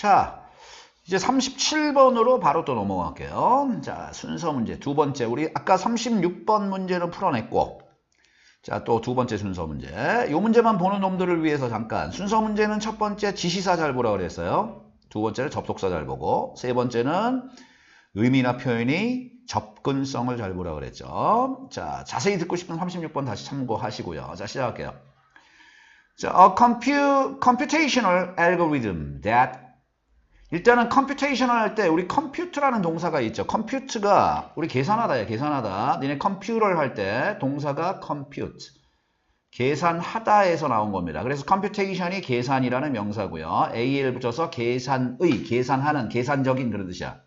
자, 이제 37번으로 바로 또 넘어갈게요. 자, 순서 문제 두 번째. 우리 아까 36번 문제는 풀어냈고, 자, 또 두 번째 순서 문제. 이 문제만 보는 놈들을 위해서 잠깐. 순서 문제는 첫 번째 지시사 잘 보라 그랬어요. 두 번째는 접속사 잘 보고, 세 번째는 의미나 표현이 접근성을 잘 보라 그랬죠. 자, 자세히 듣고 싶은 36번 다시 참고하시고요. 자, 시작할게요. 자, a computational algorithm that 일단은 computational 할 때 우리 compute라는 동사가 있죠. compute가 우리 계산하다야, 계산하다. 니네 computer 할 때 동사가 compute. 계산하다에서 나온 겁니다. 그래서 computation이 계산이라는 명사고요. AL 붙여서 계산의, 계산하는, 계산적인 그런 뜻이야.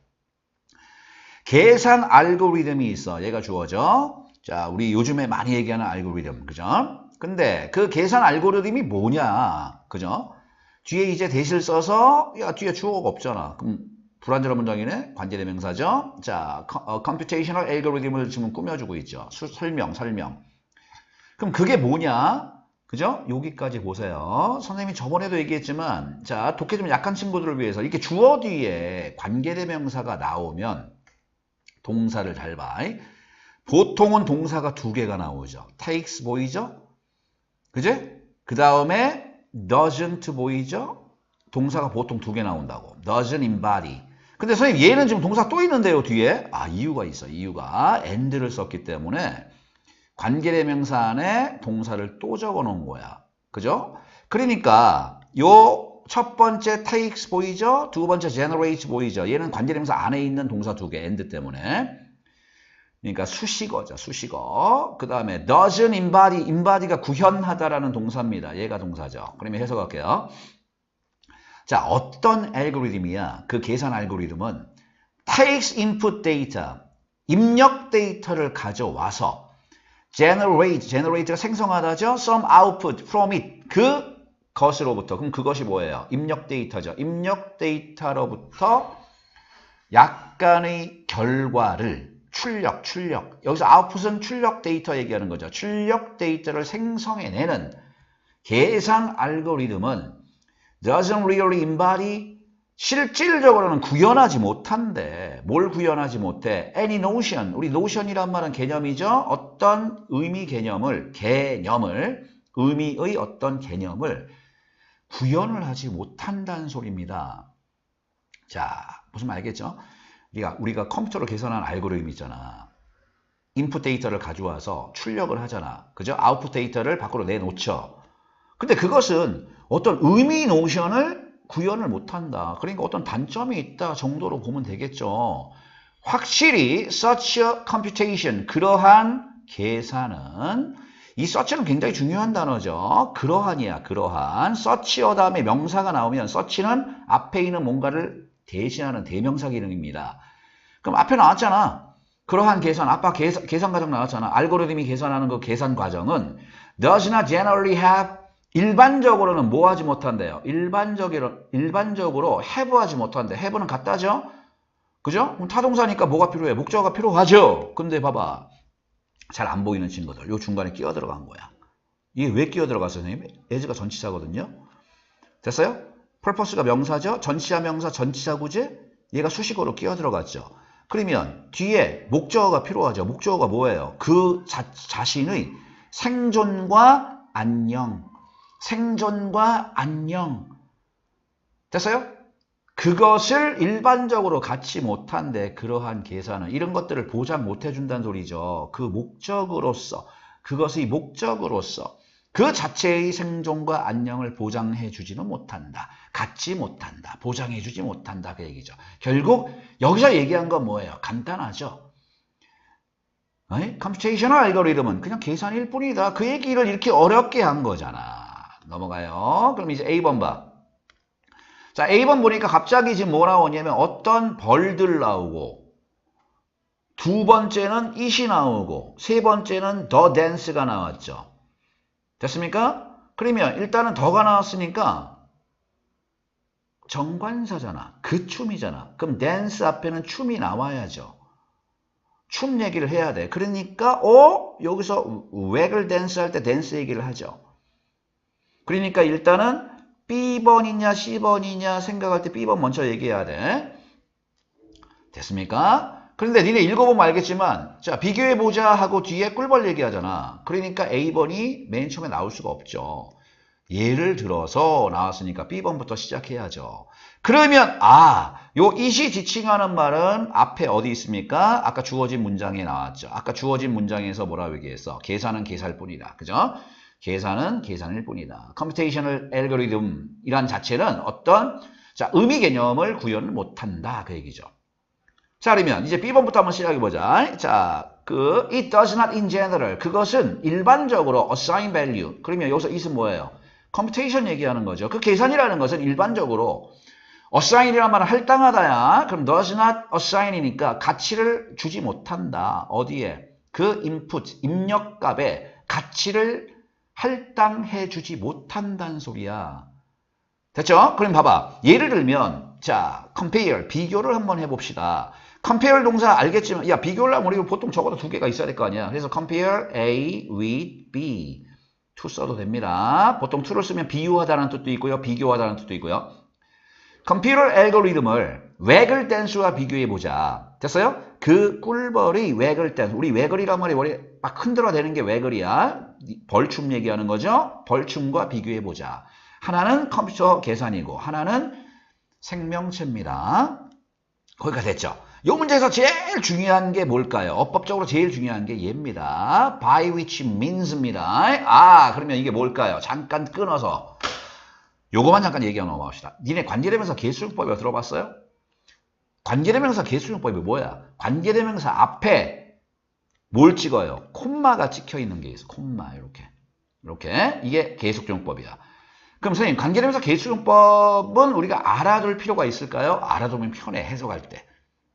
계산 알고리즘이 있어. 얘가 주어져. 자, 우리 요즘에 많이 얘기하는 알고리즘. 그죠? 근데 그 계산 알고리즘이 뭐냐? 그죠? 뒤에 이제 대시를 써서 야 뒤에 주어가 없잖아. 그럼 불완전한 문장이네. 관계대명사죠. 자, computational algorithm을 지금 꾸며주고 있죠. 설명. 그럼 그게 뭐냐? 그죠? 여기까지 보세요. 선생님이 저번에도 얘기했지만 자, 독해 좀 약한 친구들을 위해서 이렇게 주어 뒤에 관계대명사가 나오면 동사를 잘 봐. 보통은 동사가 두 개가 나오죠. takes 보이죠? 그제? 그 다음에 doesn't 보이죠? 동사가 보통 두 개 나온다고. doesn't embody. 근데 선생님 얘는 지금 동사 또 있는데요, 뒤에. 아, 이유가 있어. 이유가 and를 썼기 때문에 관계대명사 안에 동사를 또 적어 놓은 거야. 그죠? 그러니까 요 첫 번째 takes 보이죠? 두 번째 generates 보이죠? 얘는 관계대명사 안에 있는 동사 두 개, and 때문에. 그러니까 수식어죠, 수식어. 그 다음에 doesn't embody, embody가 구현하다라는 동사입니다. 얘가 동사죠. 그러면 해석할게요. 자, 어떤 알고리즘이야? 그 계산 알고리즘은 takes input data, 입력 데이터를 가져와서 generate가 생성하다죠. some output from it, 그것으로부터. 그럼 그것이 뭐예요? 입력 데이터죠. 입력 데이터로부터 약간의 결과를 출력. 여기서 output은 출력 데이터 얘기하는 거죠. 출력 데이터를 생성해내는 계산 알고리즘은 doesn't really embody, 실질적으로는 구현하지 못한대. 뭘 구현하지 못해? any notion. 우리 notion이란 말은 개념이죠. 어떤 의미 개념을, 의미의 어떤 개념을 구현을 하지 못한다는 소리입니다. 자, 무슨 말 알겠죠? 우리가 컴퓨터로 계산하는 알고리즘 있잖아. 인풋 데이터를 가져와서 출력을 하잖아. 그죠? 아웃풋 데이터를 밖으로 내놓죠. 근데 그것은 어떤 의미 노션을 구현을 못한다. 그러니까 어떤 단점이 있다 정도로 보면 되겠죠. 확실히 such a computation, 그러한 계산은, 이 such는 굉장히 중요한 단어죠. 그러한이야, 그러한. such 다음에 명사가 나오면 such는 앞에 있는 뭔가를 대신하는 대명사 기능입니다. 그럼 앞에 나왔잖아. 그러한 계산, 아까 계산 과정 나왔잖아. 알고리즘이 계산하는 그 계산 과정은 does not generally have, 일반적으로는 뭐 하지 못한대요? 일반적으로 have 하지 못한대. have는 같다죠? 그죠? 그럼 타동사니까 뭐가 필요해? 목적어가 필요하죠? 근데 봐봐. 잘 안 보이는 친구들. 요 중간에 끼어 들어간 거야. 이게 왜 끼어 들어갔어요, 선생님? as가 전치사거든요. 됐어요? purpose가 명사죠? 전치사 명사 전치사 구제? 얘가 수식어로 끼어 들어갔죠. 그러면 뒤에 목적어가 필요하죠. 목적어가 뭐예요? 그 자신의 생존과 안녕. 생존과 안녕. 됐어요? 그것을 일반적으로 갖지 못한데 그러한 계산은 이런 것들을 보장 못 해준다는 소리죠. 그 목적으로서, 그것의 목적으로서 그 자체의 생존과 안녕을 보장해 주지는 못한다. 갖지 못한다. 보장해 주지 못한다. 그 얘기죠. 결국 여기서 얘기한 건 뭐예요? 간단하죠. 컴퓨테이셔널 알고리즘은 그냥 계산일 뿐이다. 그 얘기를 이렇게 어렵게 한 거잖아. 넘어가요. 그럼 이제 A번 봐. 자, A번 보니까 갑자기 지금 뭐 나오냐면 어떤 벌들 나오고, 두 번째는 it이 나오고, 세 번째는 the dance가 나왔죠. 됐습니까? 그러면 일단은 더가 나왔으니까 정관사잖아. 그 춤이잖아. 그럼 dance 앞에는 춤이 나와야죠. 춤 얘기를 해야 돼. 그러니까 여기서 waggle dance 할 때 dance 얘기를 하죠. 그러니까 일단은 B번이냐 C번이냐 생각할 때 B번 먼저 얘기해야 돼. 됐습니까? 그런데 니네 읽어보면 알겠지만 자 비교해보자 하고 뒤에 꿀벌 얘기하잖아. 그러니까 A번이 맨 처음에 나올 수가 없죠. 예를 들어서 나왔으니까 B번부터 시작해야죠. 그러면 요 it이 지칭하는 말은 앞에 어디 있습니까? 아까 주어진 문장에 나왔죠. 아까 주어진 문장에서 뭐라고 얘기했어? 계산은 계산일 뿐이다. 그죠? 계산은 계산일 뿐이다. 컴퓨테이셔널 알고리즘이란 자체는 어떤 의미 개념을 구현을 못한다. 그 얘기죠. 자, 그러면 이제 B번부터 한번 시작해보자. 자, it does not in general. 그것은 일반적으로 assign value. 그러면 여기서 it은 뭐예요? 컴퓨테이션 얘기하는 거죠. 그 계산이라는 것은 일반적으로 assign이라는 말은 할당하다야. 그럼 does not assign이니까 가치를 주지 못한다. 어디에? 그 input, 입력값에 가치를 할당해 주지 못한다는 소리야. 됐죠? 그럼 봐봐. 예를 들면 자, compare, 비교를 한번 해봅시다. compare 동사 알겠지만 야, 비교를 하면 우리 보통 적어도 두 개가 있어야 될 거 아니야. 그래서 compare A with B. to 써도 됩니다. 보통 to를 쓰면 비유하다는 뜻도 있고요. 비교하다는 뜻도 있고요. 컴퓨터 알고리즘을 웨글 댄스와 비교해보자. 됐어요? 그 꿀벌이 웨글 댄스. 우리 웨글이란 말이 머리 막 흔들어대는 게 웨글이야. 벌춤 얘기하는 거죠. 벌춤과 비교해보자. 하나는 컴퓨터 계산이고 하나는 생명체입니다. 거기가 됐죠. 이 문제에서 제일 중요한 게 뭘까요? 어법적으로 제일 중요한 게 얘입니다. by which means입니다. 그러면 이게 뭘까요? 잠깐 끊어서 요거만 잠깐 얘기하고 넘어갑시다. 니네 관계대명사 개수용법이라고 들어봤어요? 관계대명사 개수용법이 뭐야? 관계대명사 앞에 뭘 찍어요? 콤마가 찍혀 있는 게 있어. 콤마 이렇게 이게 개수용법이야. 그럼 선생님 관계대명사 개수용법은 우리가 알아둘 필요가 있을까요? 알아두면 편해. 해석할 때.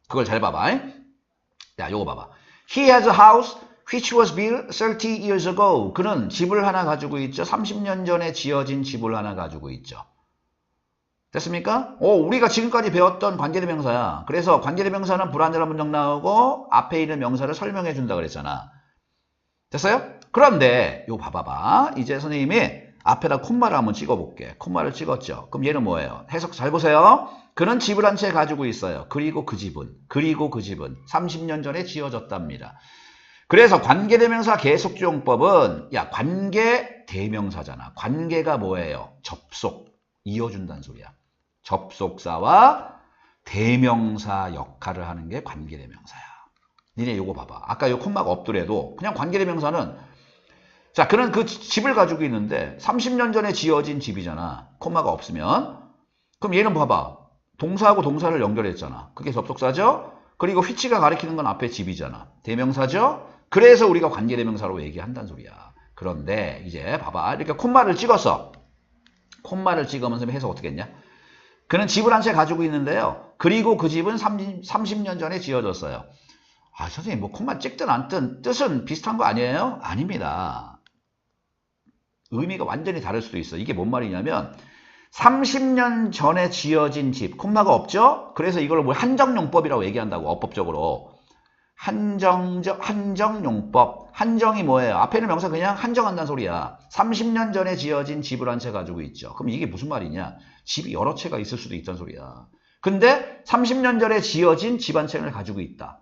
그걸 잘 봐봐. 야, 요거 봐봐. He has a house which was built 30 years ago. 그는 집을 하나 가지고 있죠. 30년 전에 지어진 집을 하나 가지고 있죠. 됐습니까? 우리가 지금까지 배웠던 관계대명사야. 그래서 관계대명사는 불완전한 문장 나오고 앞에 있는 명사를 설명해 준다 그랬잖아. 됐어요? 그런데 요 봐봐봐. 이제 선생님이 앞에다 콤마를 한번 찍어볼게. 콤마를 찍었죠. 그럼 얘는 뭐예요? 해석 잘 보세요. 그는 집을 한 채 가지고 있어요. 그리고 그 집은 30년 전에 지어졌답니다. 그래서 관계대명사 계속주용법은 관계 대명사잖아. 관계가 뭐예요? 접속, 이어준다는 소리야. 접속사와 대명사 역할을 하는 게 관계대명사야. 니네 요거 봐봐. 아까 요 콤마가 없더라도 그냥 관계대명사는 그는 그 집을 가지고 있는데 30년 전에 지어진 집이잖아. 콤마가 없으면. 그럼 얘는 봐봐. 동사하고 동사를 연결했잖아. 그게 접속사죠? 그리고 which가 가리키는 건 앞에 집이잖아. 대명사죠? 그래서 우리가 관계대명사로 얘기한다는 소리야. 그런데 이제 봐봐. 이렇게 콤마를 찍었어. 콤마를 찍으면서 해석 어떻게 했냐? 그는 집을 한 채 가지고 있는데요. 그리고 그 집은 30년 전에 지어졌어요. 선생님 뭐 콤마 찍든 않든 뜻은 비슷한 거 아니에요? 아닙니다. 의미가 완전히 다를 수도 있어. 이게 뭔 말이냐면 30년 전에 지어진 집, 콤마가 없죠? 그래서 이걸 뭐 한정용법이라고 얘기한다고, 어법적으로. 한정용법. 한정이 뭐예요? 앞에 있는 명사 그냥 한정한다는 소리야. 30년 전에 지어진 집을 한 채 가지고 있죠. 그럼 이게 무슨 말이냐? 집이 여러 채가 있을 수도 있다는 소리야. 근데 30년 전에 지어진 집 한 채를 가지고 있다.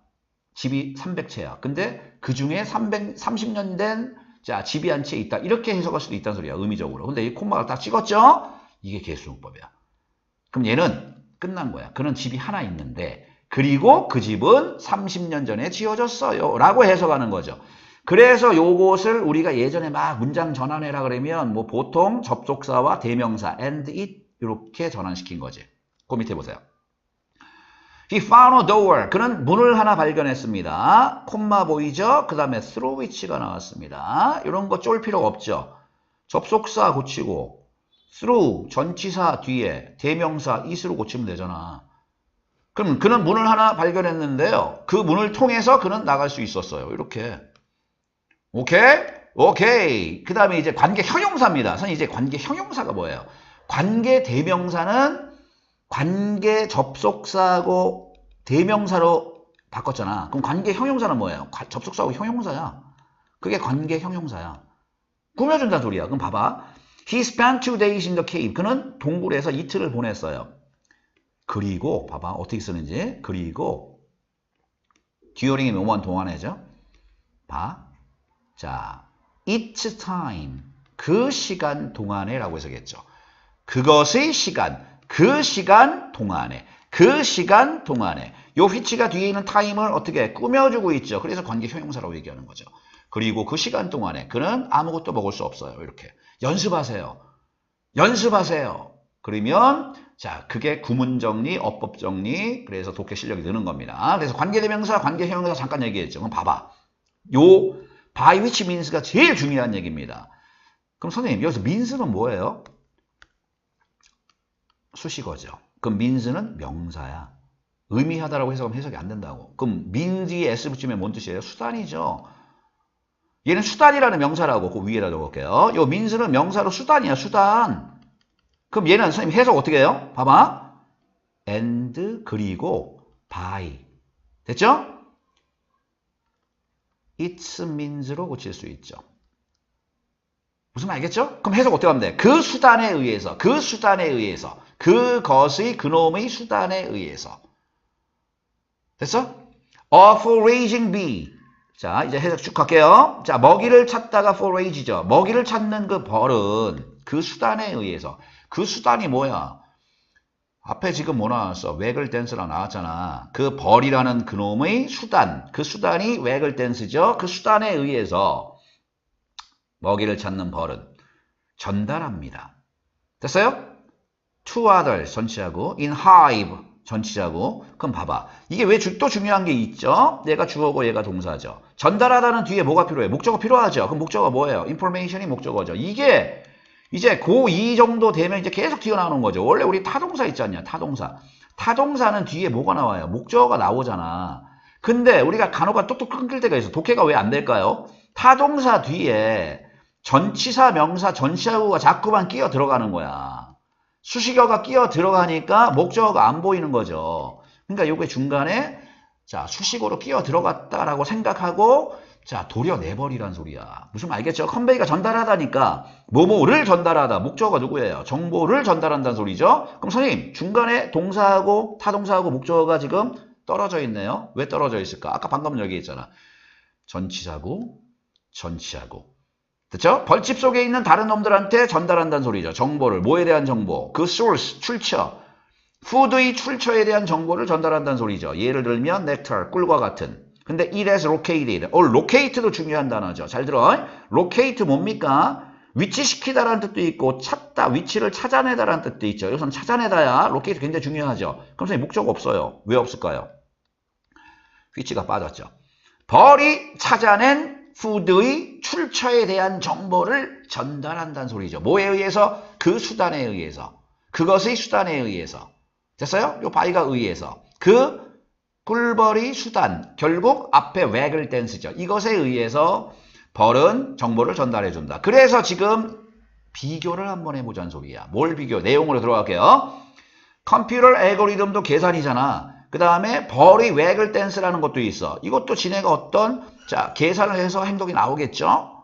집이 300채야. 근데 그 중에 30년 된 집이 한 채 있다. 이렇게 해석할 수도 있다는 소리야. 의미적으로. 근데 이 콤마를 딱 찍었죠? 이게 개수용법이야. 그럼 얘는 끝난 거야. 그는 집이 하나 있는데 그리고 그 집은 30년 전에 지어졌어요. 라고 해석하는 거죠. 그래서 요것을 우리가 예전에 막 문장 전환해라 그러면 뭐 보통 접속사와 대명사 and it 이렇게 전환시킨 거지. 그 밑에 보세요. He found a door. 그는 문을 하나 발견했습니다. 콤마 보이죠? 그 다음에 through which가 나왔습니다. 이런 거 쫄 필요가 없죠. 접속사 고치고 through 전치사 뒤에 대명사 it으로 고치면 되잖아. 그럼 그는 문을 하나 발견했는데요. 그 문을 통해서 그는 나갈 수 있었어요. 이렇게. 오케이. 그 다음에 이제 관계 형용사입니다. 선생님 이제 관계 형용사가 뭐예요? 관계 대명사는 관계 접속사하고 대명사로 바꿨잖아. 그럼 관계 형용사는 뭐예요? 접속사하고 형용사야. 그게 관계 형용사야. 꾸며준다는 소리야. 그럼 봐봐. He spent 2 days in the cave. 그는 동굴에서 이틀을 보냈어요. 그리고 봐봐 어떻게 쓰는지. 그리고 during이 뭐뭐한 동안이죠. 봐. 자, each time. 그 시간 동안에 라고 해서겠죠. 그것의 시간. 그 시간 동안에. 그 시간 동안에. 요 which가 뒤에 있는 time을 어떻게 꾸며주고 있죠. 그래서 관계 형용사라고 얘기하는 거죠. 그리고 그 시간 동안에 그는 아무것도 먹을 수 없어요. 이렇게. 연습하세요. 연습하세요. 그러면 자 그게 구문 정리, 어법 정리, 그래서 독해 실력이 느는 겁니다. 그래서 관계대명사, 관계 형용사 잠깐 얘기했죠. 그럼 봐봐. 요 by which means가 제일 중요한 얘기입니다. 그럼 선생님 여기서 means는 뭐예요? 수식어죠. 그럼 means는 명사야. 의미하다라고 해석하면 해석이 안 된다고. 그럼 means에 s 붙이면 뭔 뜻이에요? 수단이죠. 얘는 수단이라는 명사라고 그 위에다 적을게요. 요 means는 명사로 수단이야. 수단. 그럼 얘는 선생님 해석 어떻게 해요? 봐봐. and 그리고 by. 됐죠? it means로 고칠 수 있죠. 무슨 말 알겠죠? 그럼 해석 어떻게 하면 돼? 그 수단에 의해서, 그 수단에 의해서, 그것의 그놈의 수단에 의해서. 됐어? A foraging bee. 자, 이제 해석 쭉 갈게요. 자, 먹이를 찾다가 forage죠. 먹이를 찾는 그 벌은 그 수단에 의해서. 그 수단이 뭐야? 앞에 지금 뭐 나왔어? waggle dance라 나왔잖아. 그 벌이라는 그놈의 수단. 그 수단이 waggle dance죠. 그 수단에 의해서 먹이를 찾는 벌은 전달합니다. 됐어요? to others 전치하고 in hive 전치하고. 그럼 봐봐. 이게 왜 또 중요한 게 있죠? 얘가 주어고 얘가 동사죠. 전달하다는 뒤에 뭐가 필요해? 목적어 필요하죠. 그럼 목적어가 뭐예요? information이 목적어죠. 이게 이제 고2 정도 되면 이제 계속 튀어나오는 거죠. 원래 우리 타동사 있지 않냐? 타동사. 타동사는 뒤에 뭐가 나와요? 목적어가 나오잖아. 근데 우리가 간혹가 똑똑 끊길 때가 있어. 독해가 왜 안 될까요? 타동사 뒤에 전치사, 명사, 전치사구가 자꾸만 끼어 들어가는 거야. 수식어가 끼어 들어가니까 목적어가 안 보이는 거죠. 그러니까 요게 중간에 자 수식어로 끼어 들어갔다라고 생각하고 자 도려내버리란 소리야. 무슨 말 알겠죠? 컨베이가 전달하다니까 뭐뭐를 전달하다. 목적어가 누구예요? 정보를 전달한다는 소리죠. 그럼 선생님 중간에 동사하고 타동사하고 목적어가 지금 떨어져 있네요. 왜 떨어져 있을까? 아까 방금 얘기했잖아. 전치사구, 전치사구. 그렇죠? 벌집 속에 있는 다른 놈들한테 전달한다는 소리죠. 정보를. 뭐에 대한 정보? 그 source, 출처. 푸드의 출처에 대한 정보를 전달한다는 소리죠. 예를 들면 nectar, 꿀과 같은. 근데 it has located. locate도 중요한 단어죠. 잘 들어. locate 뭡니까? 위치시키다라는 뜻도 있고 찾다, 위치를 찾아내다라는 뜻도 있죠. 여기서는 찾아내다야. locate 굉장히 중요하죠. 그럼 선생님 목적 없어요. 왜 없을까요? 위치가 빠졌죠. 벌이 찾아낸 푸드의 출처에 대한 정보를 전달한다는 소리죠. 뭐에 의해서? 그 수단에 의해서. 그것의 수단에 의해서. 됐어요? 요 바이가 의해서. 그 꿀벌이 수단. 결국 앞에 waggle dance죠. 이것에 의해서 벌은 정보를 전달해준다. 그래서 지금 비교를 한번 해보자는 소리야. 뭘 비교? 내용으로 들어갈게요. 컴퓨터 알고리즘도 계산이잖아. 그 다음에 벌이 waggle dance라는 것도 있어. 이것도 지네가 어떤 자 계산을 해서 행동이 나오겠죠.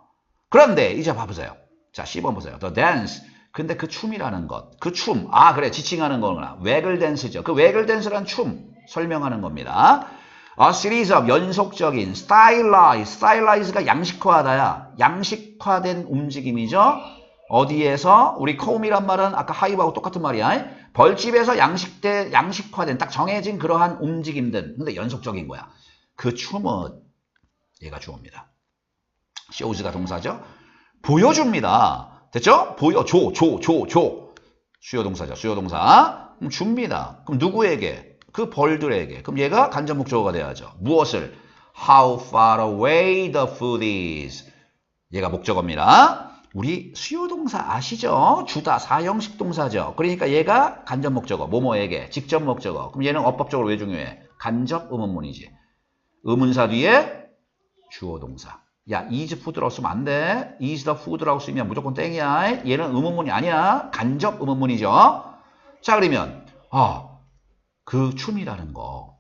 그런데 이제 봐보세요. 자 10번 보세요. The dance. 근데 그 춤이라는 것. 그 춤. 아 그래 지칭하는 거구나. waggle dance죠. 그 waggle dance란 춤 설명하는 겁니다. A series of 연속적인 stylize가 양식화하다야. 양식화된 움직임이죠. 어디에서? 우리 comb이란 말은 아까 hive하고 똑같은 말이야. 벌집에서 양식화된 딱 정해진 그러한 움직임들. 근데 연속적인 거야. 그 춤은 얘가 주어입니다. shows가 동사죠. 보여줍니다. 됐죠? 보여줘. 수요동사죠. 수요동사. 그럼 줍니다. 그럼 누구에게? 그 벌들에게. 그럼 얘가 간접 목적어가 돼야죠. 무엇을? How far away the food is. 얘가 목적어입니다. 우리 수요동사 아시죠? 주다 사형식 동사죠. 그러니까 얘가 간접 목적어. 뭐뭐에게. 직접 목적어. 그럼 얘는 어법적으로 왜 중요해? 간접 의문문이지. 의문사 뒤에 주어 동사. 야, is food라고 쓰면 안 돼. is the food라고 쓰면 무조건 땡이야. 얘는 의문문이 아니야. 간접 의문문이죠. 자, 그러면 그 춤이라는 거.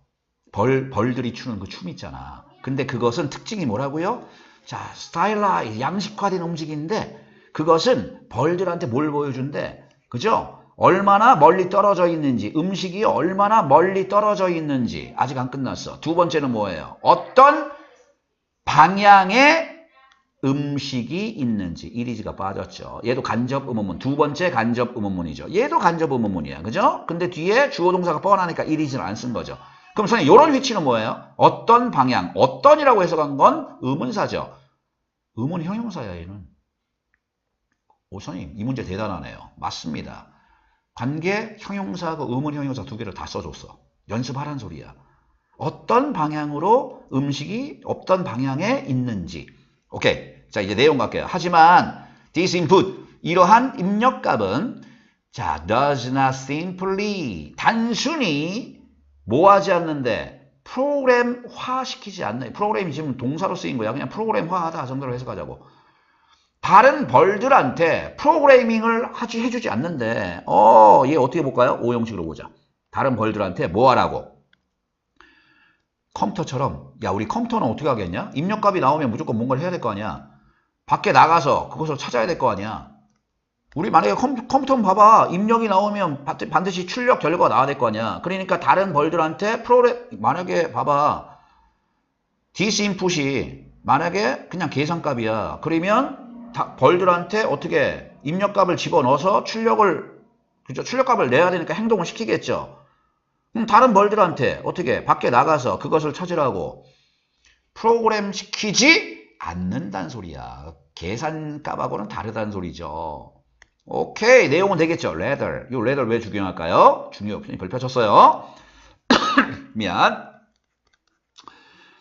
벌들이 추는 그 춤 있잖아. 근데 그것은 특징이 뭐라고요? 자, 스타일라이즈, 양식화된 움직임인데 그것은 벌들한테 뭘 보여준대? 그죠? 얼마나 멀리 떨어져 있는지, 음식이 얼마나 멀리 떨어져 있는지. 아직 안 끝났어. 두 번째는 뭐예요? 어떤 방향에 음식이 있는지. 이리지가 빠졌죠. 얘도 간접 의문문. 두 번째 간접 의문문이죠. 얘도 간접 의문문이야. 그죠? 근데 뒤에 주어 동사가 뻔하니까 이리지를 안 쓴 거죠. 그럼 선생님, 이런 위치는 뭐예요? 어떤 방향, 어떤이라고 해석한 건 의문사죠. 의문 형용사야, 얘는. 오, 선생님, 이 문제 대단하네요. 맞습니다. 관계 형용사하고 의문 형용사 두 개를 다 써줬어. 연습하란 소리야. 어떤 방향으로 음식이 어떤 방향에 있는지. 오케이. 자, 이제 내용 갈게요. 하지만 this input, 이러한 입력값은 자, does not simply, 단순히 뭐하지 않는데 프로그램화시키지 않는, 프로그램이 지금 동사로 쓰인 거야. 그냥 프로그램화하다 정도로 해석하자고. 다른 벌들한테 프로그래밍을 해주지 않는데, 얘 어떻게 볼까요? 오형식으로 보자. 다른 벌들한테 뭐 하라고? 컴퓨터처럼, 야, 우리 컴퓨터는 어떻게 하겠냐? 입력값이 나오면 무조건 뭔가를 해야 될 거 아니야? 밖에 나가서 그것을 찾아야 될 거 아니야? 우리 만약에 컴퓨터는 봐봐. 입력이 나오면 반드시 출력 결과가 나와야 될 거 아니야? 그러니까 다른 벌들한테 만약에 봐봐. this input이 만약에 그냥 계산값이야. 그러면 벌들한테 어떻게 입력값을 집어넣어서 출력값을 내야 되니까 행동을 시키겠죠. 그럼 다른 벌들한테 어떻게 밖에 나가서 그것을 찾으라고 프로그램 시키지 않는다는 소리야. 계산값하고는 다르다는 소리죠. 오케이, 내용은 되겠죠. rather. 이 rather 왜 중요할까요? 중요. 별표 쳤어요. 미안.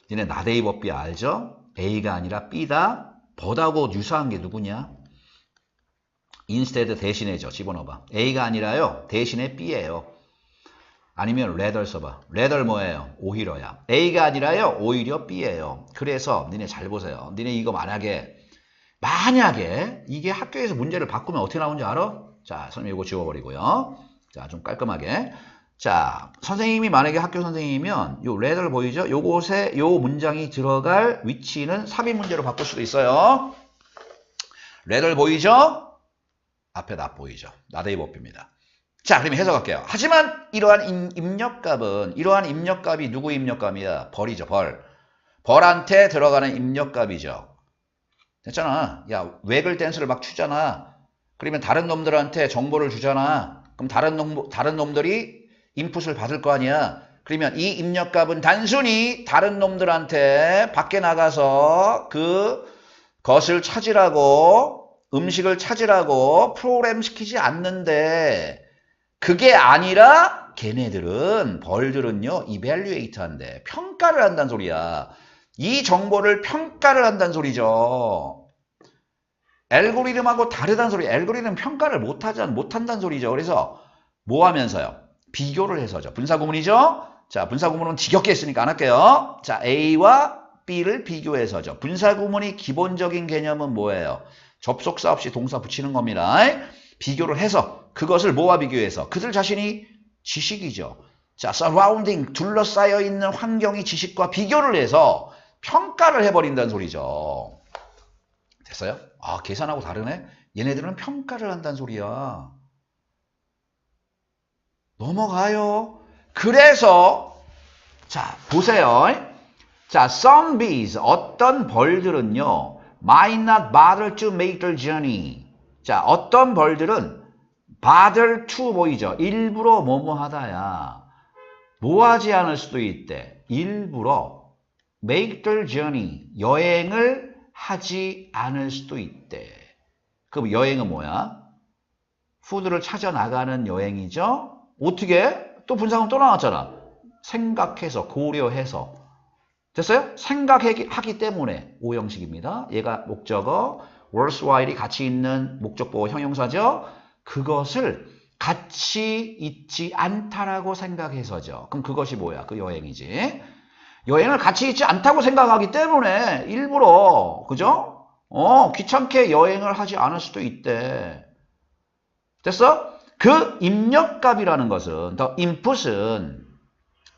니네 나데이 법비 알죠? A가 아니라 B다. 버하고 유사한 게 누구냐? instead 대신에죠. 집어넣어봐. A가 아니라요. 대신에 B예요. 아니면 rather 써봐. rather 뭐예요? 오히려야. A가 아니라요. 오히려 B예요. 그래서 니네 잘 보세요. 니네 이거 만약에 이게 학교에서 문제를 바꾸면 어떻게 나오는지 알아? 자, 선생님 이거 지워버리고요. 자, 좀 깔끔하게. 자, 선생님이 만약에 학교 선생님이면 요 rather 보이죠? 요곳에 요 문장이 들어갈 위치는 삽입 문제로 바꿀 수도 있어요. rather 보이죠? 앞에 not 보이죠? 나데이 법입니다. 자, 그럼 해석할게요. 하지만 이러한 입력값이 누구 입력값이야? 벌이죠, 벌. 벌한테 들어가는 입력값이죠. 됐잖아. 야, 웨글 댄스를 막 추잖아. 그러면 다른 놈들한테 정보를 주잖아. 그럼 다른 놈들이 인풋을 받을 거 아니야. 그러면 이 입력값은 단순히 다른 놈들한테 밖에 나가서 그것을 찾으라고, 음식을 찾으라고 프로그램 시키지 않는데, 그게 아니라 벌들은요, evaluate 한대. 평가를 한다는 소리야. 이 정보를 평가를 한다는 소리죠. 알고리즘하고 다르다는 소리. 알고리즘 평가를 못한다는 소리죠. 그래서 뭐 하면서요? 비교를 해서죠. 분사구문이죠. 자, 분사구문은 지겹게 했으니까 안 할게요. 자, A와 B를 비교해서죠. 분사구문이 기본적인 개념은 뭐예요? 접속사 없이 동사 붙이는 겁니다. 비교를 해서 그것을 뭐와 비교해서? 그들 자신이 지식이죠. 자, surrounding, 둘러싸여 있는 환경이 지식과 비교를 해서 평가를 해버린다는 소리죠. 됐어요? 아, 계산하고 다르네? 얘네들은 평가를 한다는 소리야. 넘어가요. 그래서 자, 보세요. 자, some bees, 어떤 벌들은요, might not bother to make their journey. 자, 어떤 벌들은 bother to 보이죠? 일부러 뭐뭐 하다야. 뭐 하지 않을 수도 있대. 일부러 make their journey, 여행을 하지 않을 수도 있대. 그럼 여행은 뭐야? 푸드를 찾아 나가는 여행이죠? 어떻게? 또 분사구문 또 나왔잖아. 생각해서, 고려해서. 됐어요? 생각하기 때문에 오형식입니다. 얘가 목적어, worthwhile이 같이 있는 목적보호 형용사죠. 그것을 같이 있지 않다라고 생각해서죠. 그럼 그것이 뭐야? 그 여행이지. 여행을 같이 있지 않다고 생각하기 때문에 일부러, 그죠? 귀찮게 여행을 하지 않을 수도 있대. 됐어? 그 입력값이라는 것은, the input은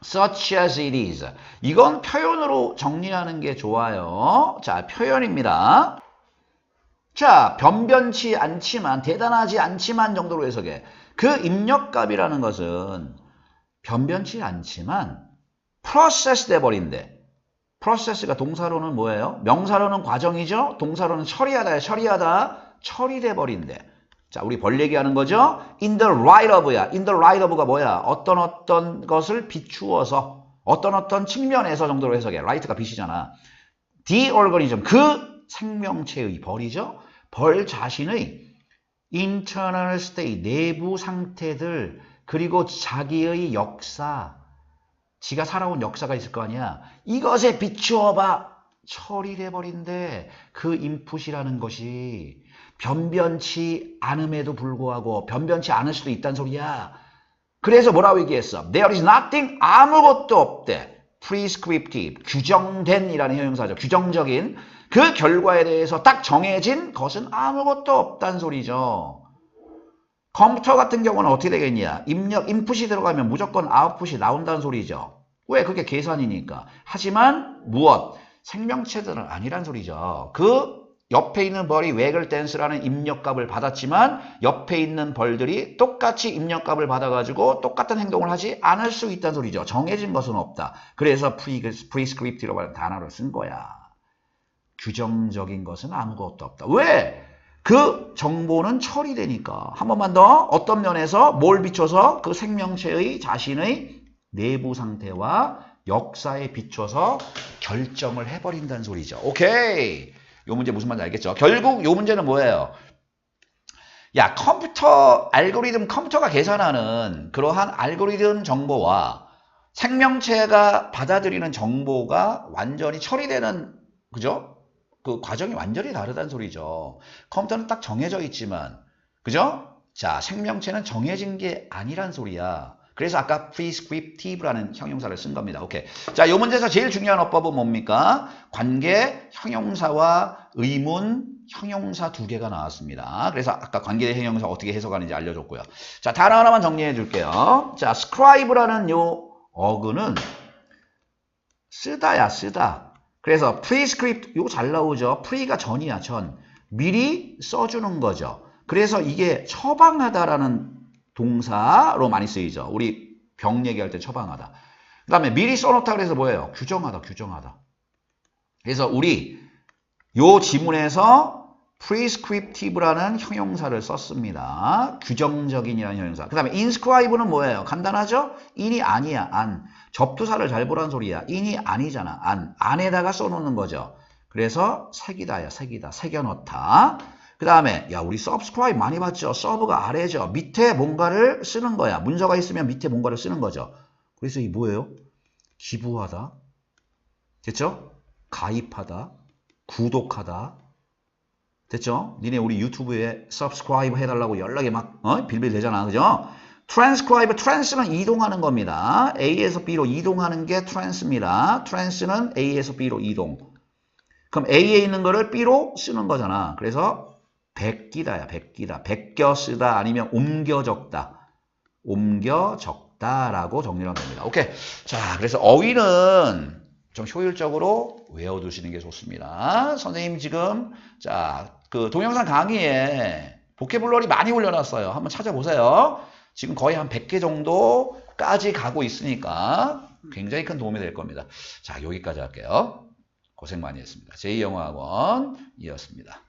such as it is. 이건 표현으로 정리하는 게 좋아요. 자, 표현입니다. 자, 변변치 않지만, 대단하지 않지만 정도로 해석해. 그 입력값이라는 것은 변변치 않지만 프로세스 돼버린대. 프로세스가 동사로는 뭐예요? 명사로는 과정이죠? 동사로는 처리하다야, 처리돼버린대. 자, 우리 벌 얘기하는 거죠? in the light of야. in the light of가 뭐야? 어떤 것을 비추어서, 어떤 측면에서 정도로 해석해. light가 빛이잖아. the organism, 그 생명체의 벌이죠? 벌 자신의 internal state, 내부 상태들, 그리고 자기의 역사, 지가 살아온 역사가 있을 거 아니야. 이것에 비추어봐. 처리돼버린대. 그 인풋이라는 것이 변변치 않음에도 불구하고 변변치 않을 수도 있다는 소리야. 그래서 뭐라고 얘기했어? There is nothing, 아무것도 없대. prescriptive, 규정된 이라는 형용사죠. 규정적인 그 결과에 대해서 딱 정해진 것은 아무것도 없다는 소리죠. 컴퓨터 같은 경우는 어떻게 되겠냐? 입력, 인풋이 들어가면 무조건 아웃풋이 나온다는 소리죠. 왜? 그게 계산이니까. 하지만 무엇? 생명체들은 아니란 소리죠. 그 옆에 있는 벌이 waggle dance라는 입력값을 받았지만 옆에 있는 벌들이 똑같이 입력값을 받아가지고 똑같은 행동을 하지 않을 수 있다는 소리죠. 정해진 것은 없다. 그래서 prescriptive라고 하는 단어를 쓴 거야. 규정적인 것은 아무것도 없다. 왜? 그 정보는 처리되니까. 한 번만 더 어떤 면에서 뭘 비춰서 그 생명체의 자신의 내부 상태와 역사에 비춰서 결정을 해버린다는 소리죠. 오케이. 요 문제 무슨 말인지 알겠죠? 결국 요 문제는 뭐예요? 야, 컴퓨터가 계산하는 그러한 알고리즘 정보와 생명체가 받아들이는 정보가 완전히 처리되는, 그죠? 그 과정이 완전히 다르다는 소리죠. 컴퓨터는 딱 정해져 있지만, 그죠? 자, 생명체는 정해진 게 아니란 소리야. 그래서 아까 prescriptive라는 형용사를 쓴 겁니다. 오케이. 자, 이 문제에서 제일 중요한 어법은 뭡니까? 관계, 형용사와 의문, 형용사 두 개가 나왔습니다. 그래서 아까 관계 형용사 어떻게 해석하는지 알려줬고요. 자, 단어 하나만 정리해 줄게요. 자, scribe라는 요 어근은 쓰다야, 쓰다. 그래서 prescript, 이거 잘 나오죠? pre가 전이야, 전. 미리 써주는 거죠. 그래서 이게 처방하다라는 동사로 많이 쓰이죠. 우리 병 얘기할 때 처방하다. 그 다음에 미리 써놓다 그래서 뭐예요? 규정하다, 규정하다. 그래서 우리 요 지문에서 prescriptive라는 형용사를 썼습니다. 규정적인이라는 형용사. 그 다음에 inscribe는 뭐예요? 간단하죠? in이 아니야, 안. 접두사를 잘 보라는 소리야. in이 아니잖아, 안. 안에다가 써놓는 거죠. 그래서 색이다야, 색이다. 새겨넣다. 그 다음에 야, 우리 subscribe 많이 봤죠? 서브가 아래죠. 밑에 뭔가를 쓰는 거야. 문서가 있으면 밑에 뭔가를 쓰는 거죠. 그래서 이 뭐예요? 기부하다. 됐죠? 가입하다. 구독하다. 됐죠? 니네 우리 유튜브에 subscribe 해달라고 연락이 막 빌빌 되잖아. 그죠? transcribe, trans는 이동하는 겁니다. A에서 B로 이동하는 게 trans입니다. trans는 A에서 B로 이동. 그럼 A에 있는 거를 B로 쓰는 거잖아. 그래서 베끼다야, 베끼다. 베껴 쓰다 아니면 옮겨 적다. 옮겨 적다라고 정리하면 됩니다. 오케이. 자, 그래서 어휘는 좀 효율적으로 외워두시는 게 좋습니다. 선생님 지금 자, 그 동영상 강의에 보캐블러리 많이 올려놨어요. 한번 찾아보세요. 지금 거의 한 100개 정도까지 가고 있으니까 굉장히 큰 도움이 될 겁니다. 자, 여기까지 할게요. 고생 많이 했습니다. 제2영어학원이었습니다.